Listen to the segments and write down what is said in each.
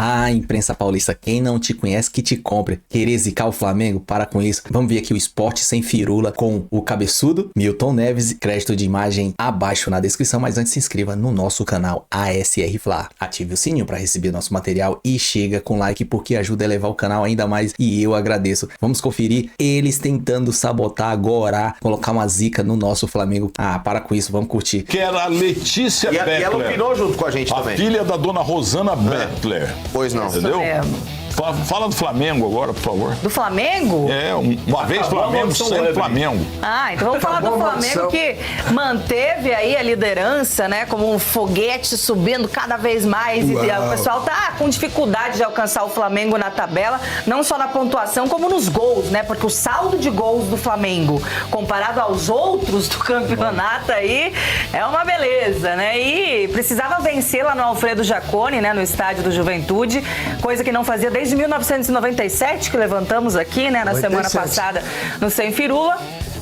Ah, imprensa paulista, quem não te conhece que te compre. Querer zicar o Flamengo? Para com isso. Vamos ver aqui o Esporte Sem Firula com o cabeçudo Milton Neves. Crédito de imagem abaixo na descrição, mas antes se inscreva no nosso canal ASR Fla. Ative o sininho para receber nosso material e chega com like porque ajuda a elevar o canal ainda mais e eu agradeço. Vamos conferir eles tentando sabotar agora, colocar uma zica no nosso Flamengo. Ah, para com isso, vamos curtir. Que era a Letícia Beckler. E ela opinou junto com a gente também. A filha da dona Rosana Beckler. Pois não. Entendeu? Fala do Flamengo agora, por favor. Do Flamengo? É, uma vez Flamengo, sempre Flamengo. Ah, então vamos falar do Flamengo que manteve aí a liderança, né? Como um foguete subindo cada vez mais. Uau. E o pessoal tá com dificuldade de alcançar o Flamengo na tabela, não só na pontuação, como nos gols, né? Porque o saldo de gols do Flamengo, comparado aos outros do campeonato aí, é uma beleza, né? E precisava vencer lá no Alfredo Jaconi, né? No estádio do Juventude, coisa que não fazia desde 1997, que levantamos aqui, né, na 97. Semana passada no Sem Firula.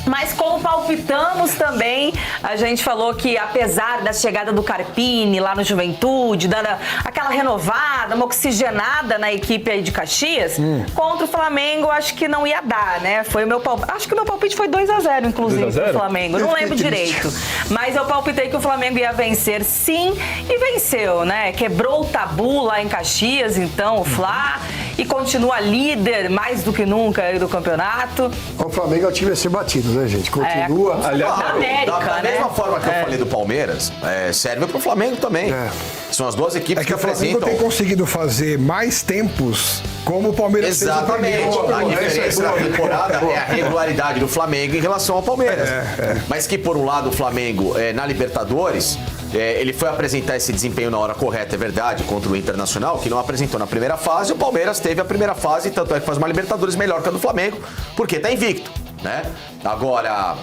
Mas como palpitamos também, a gente falou que apesar da chegada do Carpini lá no Juventude, dando aquela renovada, uma oxigenada na equipe aí de Caxias, contra o Flamengo acho que não ia dar, né? Foi o meu palpite. Acho que o meu palpite foi 2-0, inclusive, pro Flamengo. Não lembro direito. Mas eu palpitei que o Flamengo ia vencer sim e venceu, né? Quebrou o tabu lá em Caxias, então, o Fla, e continua líder mais do que nunca aí do campeonato. O Flamengo é o time a ser batido, né, gente? Continua. Da mesma forma que eu falei do Palmeiras, serve pro Flamengo também. São as duas equipes que apresentam. O Flamengo tem conseguido fazer mais tempos como o Palmeiras fez. Exatamente. A diferença da temporada é a regularidade do Flamengo em relação ao Palmeiras. Mas que, por um lado, o Flamengo, na Libertadores, ele foi apresentar esse desempenho na hora correta, é verdade, contra o Internacional, que não apresentou na primeira fase. O Palmeiras teve a primeira fase, tanto é que faz uma Libertadores melhor que a do Flamengo, porque tá invicto, né? Agora,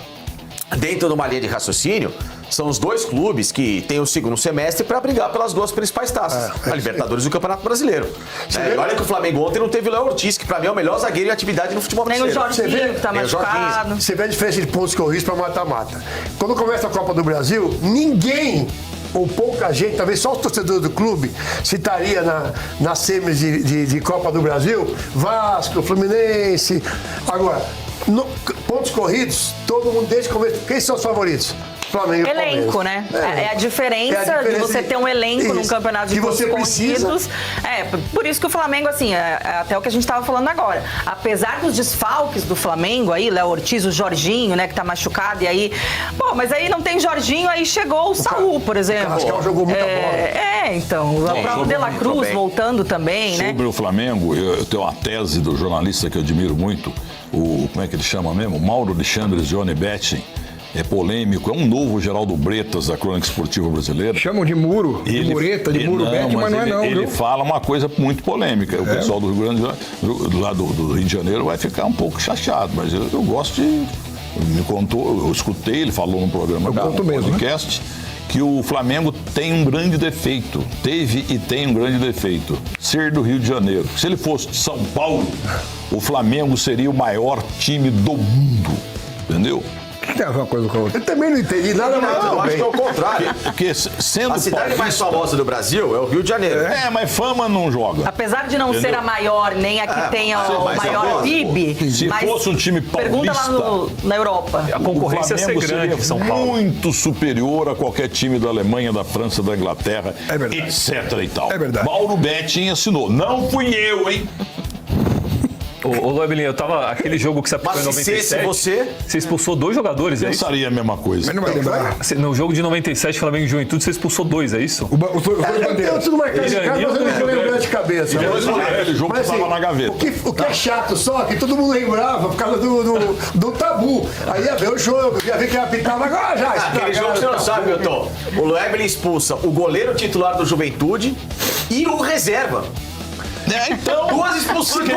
dentro de uma linha de raciocínio, são os dois clubes que têm o segundo semestre para brigar pelas duas principais taças, a Libertadores e o Campeonato Brasileiro. E olha que o Flamengo ontem não teve o Léo Ortiz, que para mim é o melhor zagueiro em atividade no futebol brasileiro. Nem o Jorginho, que tá machucado. Você vê a diferença de pontos corridos para mata-mata. Quando começa a Copa do Brasil, ninguém, ou pouca gente, talvez só os torcedores do clube, citaria nas semis de Copa do Brasil, Vasco, Fluminense. Agora, pontos corridos, todo mundo desde o começo. Quem são os favoritos? Flamengo, elenco, né? É a diferença de você ter um elenco num campeonato de pontos corridos. Por isso que o Flamengo, assim, até o que a gente estava falando agora. Apesar dos desfalques do Flamengo aí, Léo Ortiz, o Jorginho, né, que tá machucado, e aí... Bom, mas aí não tem Jorginho, aí chegou o Saúl, por exemplo. Acho que jogou muita bola. Então, o próprio De La Cruz voltando também, né? Sobre o Flamengo, eu tenho uma tese do jornalista que eu admiro muito, como é que ele chama mesmo? Mauro Alexandre Johnny Betting. É polêmico, é um novo Geraldo Bretas da Crônica Esportiva Brasileira. Chamam de muro, de mureta, de muro bet, mas não é não. Ele fala uma coisa muito polêmica. O pessoal do Rio Grande do Rio de Janeiro vai ficar um pouco chateado, mas eu gosto de... Me contou, eu escutei, ele falou no programa do podcast, que o Flamengo tem um grande defeito. Teve e tem um grande defeito. Ser do Rio de Janeiro. Se ele fosse de São Paulo, o Flamengo seria o maior time do mundo. Entendeu? Tem uma coisa com a outra. Eu também não entendi nada mais. Eu acho que é o contrário. Porque sendo a cidade mais famosa do Brasil é o Rio de Janeiro. Mas fama não joga. Apesar de não ser a maior, nem a que tenha o maior PIB. Se fosse um time paulista... Pergunta lá na Europa. A concorrência ia ser grande em São Paulo. Muito superior a qualquer time da Alemanha, da França, da Inglaterra, etc e tal. É verdade. Mauro Betting assinou. Não fui eu, hein? Ô, Loebelinho, aquele jogo que você aplicou em 97, você expulsou 2 jogadores, é isso? Pensaria a mesma coisa. Mas não vai lembrar. No jogo de 97, Flamengo e Juventude, você expulsou 2, é isso? Eu tenho tudo marcado de casa, mas eu não vou lembrar de cabeça. Aquele jogo que estava na gaveta. O que é chato só, que todo mundo lembrava por causa do tabu. Aí ia ver o jogo, ia ver quem apitava agora já. Aquele jogo você não sabe, Milton. O Loebelinho expulsa o goleiro titular do Juventude e o reserva. Então, 2 expulsões,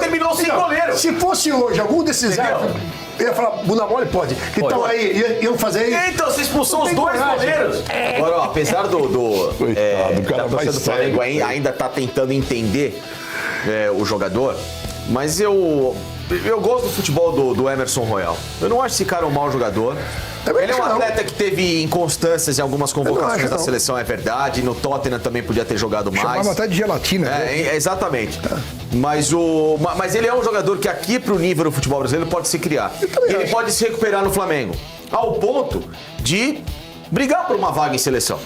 terminou sem goleiro. Se fosse hoje, algum desses árbitros, eu ia falar, bunda mole pode. Que estão aí, iam fazer isso. Então, você expulsou os 2 goleiros. Agora, apesar da torcida do Flamengo ainda tá tentando entender o jogador, mas eu gosto do futebol do Emerson Royal. Eu não acho esse cara um mau jogador. Ele é um atleta que teve inconstâncias em algumas convocações da seleção, é verdade. No Tottenham também podia ter jogado mais. Chamava até de gelatina. Exatamente. Mas ele é um jogador que aqui pro nível do futebol brasileiro pode se criar. Ele pode se recuperar no Flamengo. Ao ponto de brigar por uma vaga em seleção.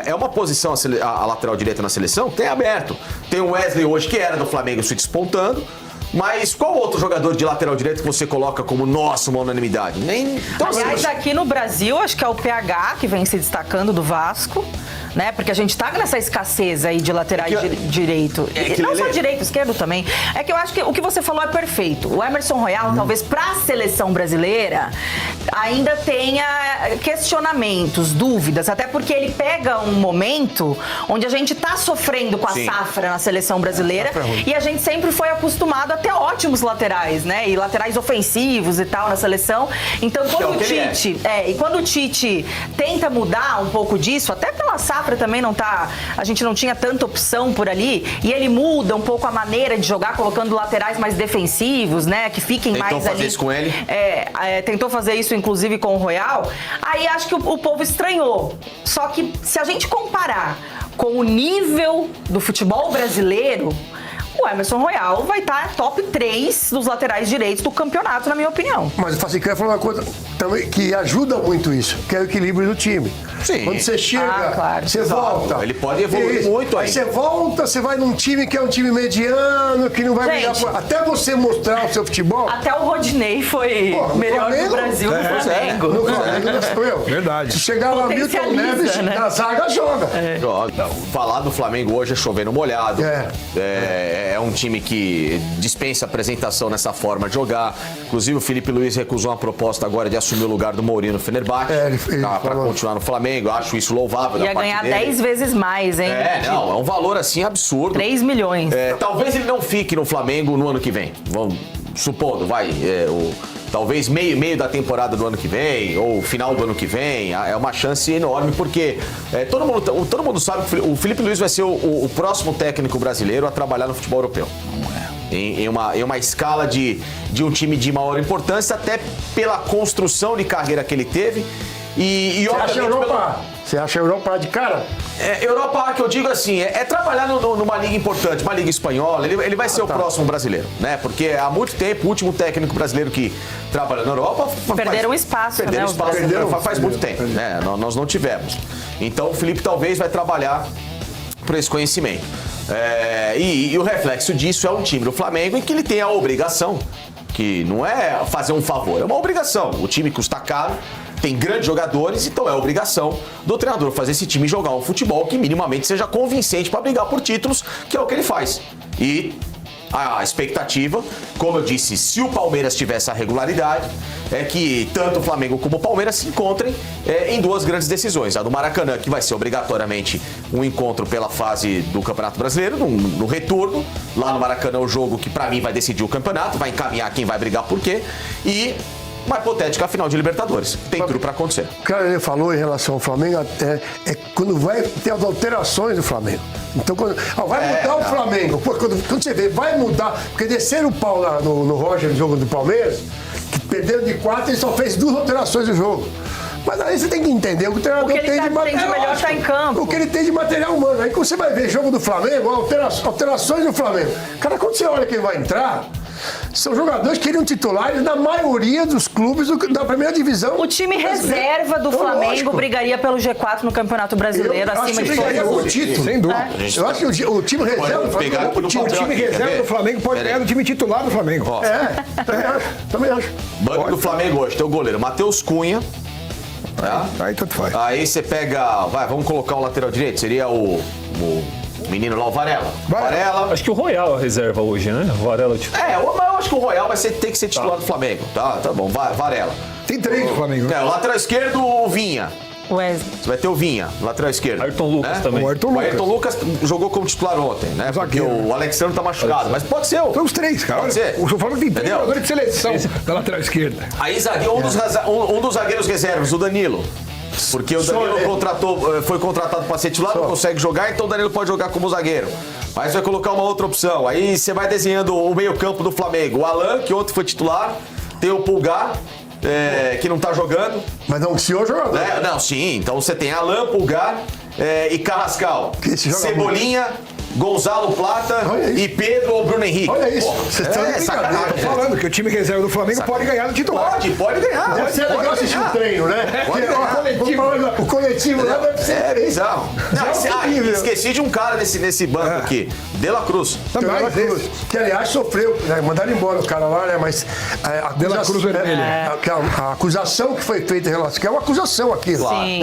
É uma posição, a lateral direita na seleção, tem aberto. Tem o Wesley hoje, que era do Flamengo, se despontando. Mas qual outro jogador de lateral direito que você coloca como nosso, uma unanimidade? Então, aliás, aqui no Brasil, acho que é o PH que vem se destacando do Vasco, né? Porque a gente tá nessa escassez aí de laterais direito. Não só direito, esquerdo também. É que eu acho que o que você falou é perfeito. O Emerson Royal, talvez pra seleção brasileira, ainda tenha questionamentos, dúvidas, até porque ele pega um momento onde a gente tá sofrendo com a safra na seleção brasileira e a gente sempre foi acostumado a ter ótimos laterais, né? E laterais ofensivos e tal na seleção. Então, quando o Tite tenta mudar um pouco disso, até pela safra também a gente não tinha tanta opção por ali, e ele muda um pouco a maneira de jogar, colocando laterais mais defensivos, né? Que fiquem mais ali. Tentou fazer isso com ele? Tentou fazer isso, inclusive, com o Royal. Aí acho que o povo estranhou. Só que se a gente comparar com o nível do futebol brasileiro, o Emerson Royal vai estar top 3 dos laterais direitos do campeonato, na minha opinião. Mas eu quero falar uma coisa também que ajuda muito isso, que é o equilíbrio do time. Sim. Quando você chega, você volta. Ele pode evoluir muito aí. Aí você volta, você vai num time que é um time mediano, que não vai brigar por... Até você mostrar o seu futebol. Até o Rodinei foi melhor do Brasil no Flamengo. No Flamengo, verdade. Se chegar lá, Milton Neves, na zaga, joga. Joga. Falar do Flamengo hoje é chover no molhado. É um time que dispensa apresentação nessa forma de jogar. Inclusive, o Felipe Luiz recusou uma proposta agora de assumir o lugar do Mourinho no Fenerbahçe. Para continuar no Flamengo. Acho isso louvável. Ia ganhar 10 vezes mais, hein? É um valor assim absurdo. 3 milhões. Talvez ele não fique no Flamengo no ano que vem. Vamos supondo, talvez meio da temporada do ano que vem, ou final do ano que vem. É uma chance enorme, porque todo mundo sabe que o Felipe Luiz vai ser o próximo técnico brasileiro a trabalhar no futebol europeu. Em uma escala de um time de maior importância, até pela construção de carreira que ele teve. Você acha a Europa de cara? Europa, que eu digo assim, trabalhar numa liga importante, uma liga espanhola. Ele vai ser o próximo brasileiro, né? Porque há muito tempo, o último técnico brasileiro que trabalha na Europa... Perderam espaço, né? Faz muito tempo, né? Nós não tivemos. Então, o Felipe talvez vai trabalhar por esse conhecimento. E o reflexo disso é um time do Flamengo em que ele tem a obrigação, que não é fazer um favor, é uma obrigação. O time custa caro, tem grandes jogadores, então é obrigação do treinador fazer esse time jogar um futebol que minimamente seja convincente para brigar por títulos, que é o que ele faz. E a expectativa, como eu disse, se o Palmeiras tiver essa regularidade, é que tanto o Flamengo como o Palmeiras se encontrem em duas grandes decisões. A do Maracanã, que vai ser obrigatoriamente um encontro pela fase do Campeonato Brasileiro, no retorno. Lá no Maracanã, o jogo que para mim vai decidir o campeonato, vai encaminhar quem vai brigar por quê. E uma hipotética final de Libertadores. Tem tudo para acontecer. O cara ele falou em relação ao Flamengo, quando vai ter as alterações do Flamengo. Então, vai mudar o Flamengo. Pô, quando você vê, vai mudar. Porque desceram o pau lá no Roger, no jogo do Palmeiras, que perderam de 4, ele só fez 2 alterações no jogo. Mas aí você tem que entender o que o treinador tem de material. Melhor tá em campo. O que ele tem de material humano. Aí quando você vai ver jogo do Flamengo, alterações do Flamengo. Cara, quando você olha quem vai entrar, são jogadores que iriam titulares na maioria dos clubes da primeira divisão. O time reserva do Flamengo brigaria pelo G4 no Campeonato Brasileiro, acima de brigaria por título. Sem dúvida. Eu acho que o time reserva do Flamengo. O time reserva do Flamengo pode ganhar do time titular do Flamengo. Também acho. Banco do Flamengo hoje tem o goleiro Matheus Cunha. Aí tudo faz. Aí você pega. Vamos colocar o lateral direito. Seria o menino lá, o Varela. Acho que o Royal é reserva hoje, né? O Varela eu acho que o Royal vai ter que ser titular do Flamengo. Tá bom. Varela. Tem 3 do Flamengo. O lateral esquerdo, o Vinha. Wesley. Você vai ter o Vinha, lateral esquerdo. Ayrton Lucas também. O Ayrton Lucas jogou como titular ontem, né? Porque o Alexandre tá machucado. Mas pode ser. São os 3, cara. Pode ser. O Flamengo tem 3 jogadores de seleção da lateral esquerda. Aí, um dos zagueiros reservas, o Danilo. Porque o Danilo foi contratado para ser titular, não consegue jogar, então o Danilo pode jogar como zagueiro. Mas vai colocar uma outra opção. Aí você vai desenhando o meio-campo do Flamengo. O Alan, que ontem foi titular, tem o Pulgar, que não tá jogando. Mas não, senhor jogador. Não, sim. Então você tem Alain, Pulgar e Carrascal. Cebolinha, Gonzalo Plata e Pedro ou Bruno Henrique. Olha isso. Vocês estão sacanagem. Tô falando que o time reserva do Flamengo pode ganhar no titular. Pode ganhar. Deve ser legal assistir o treino, né? O coletivo lá deve ser. É bizarro. Esqueci de um cara nesse banco aqui. De La Cruz. Que aliás sofreu, né? Mandaram embora o cara lá, né? Mas De La Cruz vermelha. A acusação que foi feita em relação, que é uma acusação aquilo. Sim.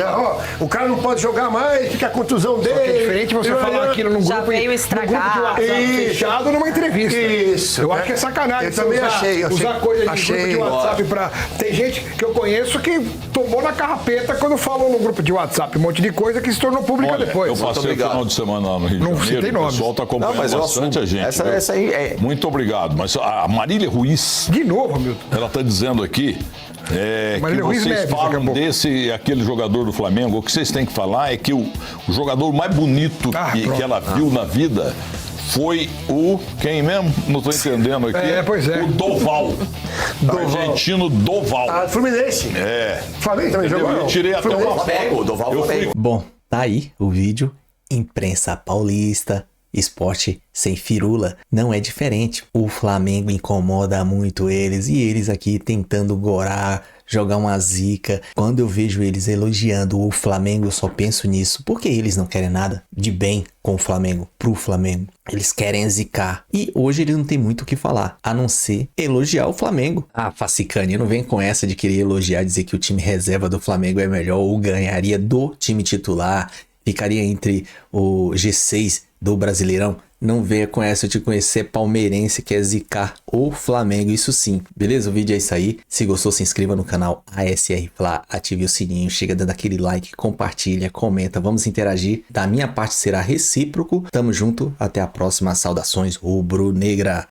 O cara não pode jogar mais, fica a contusão dele. Só que é diferente você falar aquilo num grupo, veio estragado. de WhatsApp fechado numa entrevista. Isso. Eu acho que é sacanagem. Eu também achei. Usar coisa de grupo de WhatsApp pra... Tem gente que eu conheço que tomou na carrapeta quando falou no grupo de WhatsApp um monte de coisa que se tornou pública depois. Eu passei o final de semana lá no Rio de Janeiro. O pessoal tá acompanhando bastante a gente. Essa aí é... Muito obrigado. Mas a Marília Ruiz... De novo, Milton. Ela tá dizendo aqui... que vocês falam aquele jogador do Flamengo, o que vocês têm que falar é que o jogador mais bonito que ela viu na vida foi quem mesmo? Não estou entendendo aqui. Pois é. O Doval. Argentino Doval. Fluminense. Flamengo também jogou. Eu tirei até uma foto. Doval. Bom, tá aí o vídeo. Imprensa paulista. Esporte sem firula não é diferente. O Flamengo incomoda muito eles e eles aqui tentando gorar, jogar uma zica. Quando eu vejo eles elogiando o Flamengo, eu só penso nisso. Porque eles não querem nada de bem com o Flamengo, pro Flamengo. Eles querem zicar. E hoje eles não tem muito o que falar, a não ser elogiar o Flamengo. Facicane, não vem com essa de querer elogiar, dizer que o time reserva do Flamengo é melhor ou ganharia do time titular, ficaria entre o G6 do Brasileirão. Não venha com essa de conhecer palmeirense que é zicar o Flamengo, isso sim. Beleza? O vídeo é isso aí. Se gostou, se inscreva no canal ASR Fla, ative o sininho, chega dando aquele like, compartilha, comenta, vamos interagir. Da minha parte será recíproco. Tamo junto, até a próxima. Saudações rubro-negra.